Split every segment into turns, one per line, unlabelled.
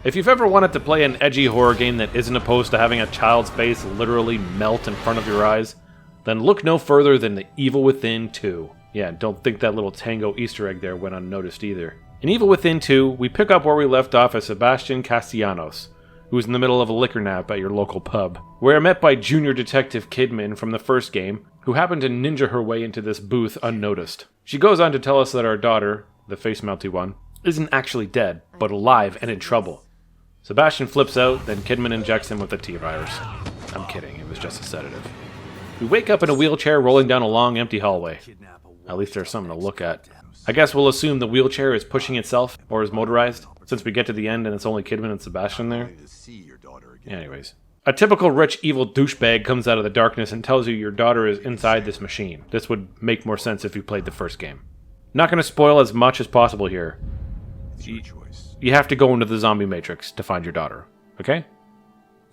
If you've ever wanted to play an edgy horror game that isn't opposed to having a child's face literally melt in front of your eyes, then look no further than The Evil Within 2. Yeah, don't think that little tango Easter egg there went unnoticed either. In Evil Within 2, we pick up where we left off as Sebastian Castellanos, who is in the middle of a liquor nap at your local pub. We're met by Junior Detective Kidman from the first game, who happened to ninja her way into this booth unnoticed. She goes on to tell us that our daughter, the face-melty one, isn't actually dead, but alive and in trouble. Sebastian flips out, then Kidman injects him with a T-virus. I'm kidding, it was just a sedative. We wake up in a wheelchair rolling down a long, empty hallway. At least there's something to look at. I guess we'll assume the wheelchair is pushing itself, or is motorized, since we get to the end and it's only Kidman and Sebastian there. Anyways. A typical rich, evil douchebag comes out of the darkness and tells you your daughter is inside this machine. This would make more sense if you played the first game. Not going to spoil as much as possible here. You have to go into the zombie matrix to find your daughter. Okay?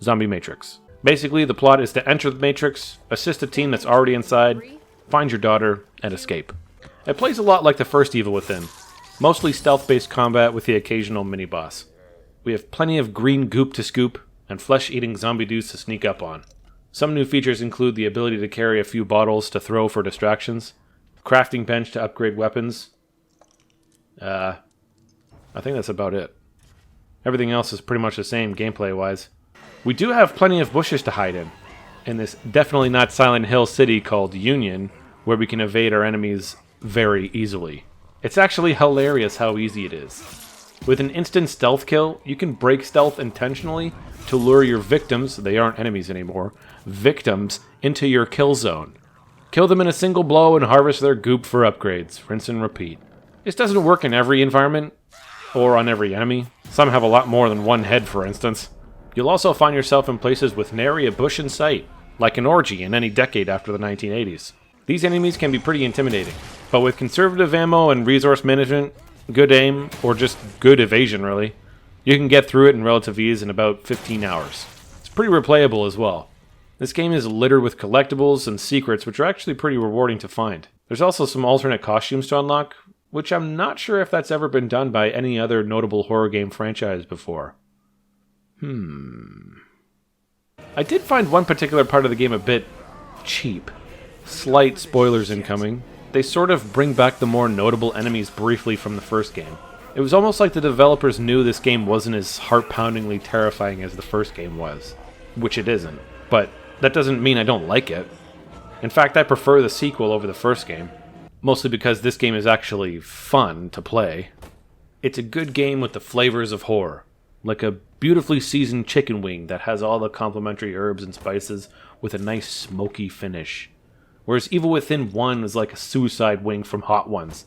Zombie matrix. Basically, the plot is to enter the matrix, assist a team that's already inside, find your daughter, and escape. It plays a lot like the first Evil Within. Mostly stealth-based combat with the occasional mini-boss. We have plenty of green goop to scoop, and flesh-eating zombie dudes to sneak up on. Some new features include the ability to carry a few bottles to throw for distractions, crafting bench to upgrade weapons. I think that's about it. Everything else is pretty much the same gameplay-wise. We do have plenty of bushes to hide in this definitely not Silent Hill city called Union, where we can evade our enemies very easily. It's actually hilarious how easy it is. With an instant stealth kill, you can break stealth intentionally to lure your victims, they aren't enemies anymore, victims, into your kill zone. Kill them in a single blow and harvest their goop for upgrades. Rinse and repeat. This doesn't work in every environment, or on every enemy. Some have a lot more than one head, for instance. You'll also find yourself in places with nary a bush in sight, like an orgy in any decade after the 1980s. These enemies can be pretty intimidating, but with conservative ammo and resource management, good aim, or just good evasion really, you can get through it in relative ease in about 15 hours. It's pretty replayable as well. This game is littered with collectibles and secrets which are actually pretty rewarding to find. There's also some alternate costumes to unlock, which I'm not sure if that's ever been done by any other notable horror game franchise before. I did find one particular part of the game a bit cheap. Slight spoilers incoming. They sort of bring back the more notable enemies briefly from the first game. It was almost like the developers knew this game wasn't as heart-poundingly terrifying as the first game was. Which it isn't. But that doesn't mean I don't like it. In fact, I prefer the sequel over the first game. Mostly because this game is actually fun to play. It's a good game with the flavors of horror. Like a beautifully seasoned chicken wing that has all the complementary herbs and spices with a nice smoky finish. Whereas Evil Within 1 is like a suicide wing from Hot Ones.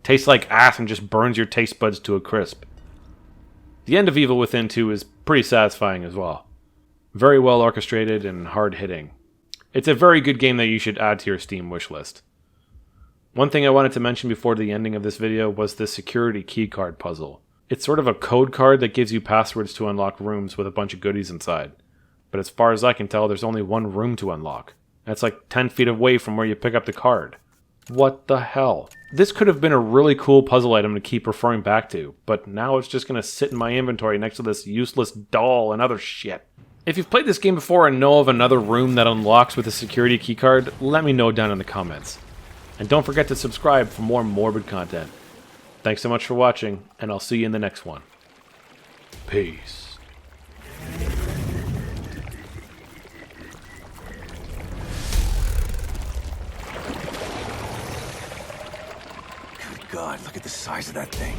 Tastes like ass and just burns your taste buds to a crisp. The end of Evil Within 2 is pretty satisfying as well. Very well orchestrated and hard-hitting. It's a very good game that you should add to your Steam wishlist. One thing I wanted to mention before the ending of this video was the security keycard puzzle. It's sort of a code card that gives you passwords to unlock rooms with a bunch of goodies inside. But as far as I can tell, there's only one room to unlock. And it's like 10 feet away from where you pick up the card. What the hell? This could have been a really cool puzzle item to keep referring back to, but now it's just going to sit in my inventory next to this useless doll and other shit. If you've played this game before and know of another room that unlocks with a security keycard, let me know down in the comments. And don't forget to subscribe for more morbid content. Thanks so much for watching, and I'll see you in the next one. Peace.
Good God, look at the size of that thing.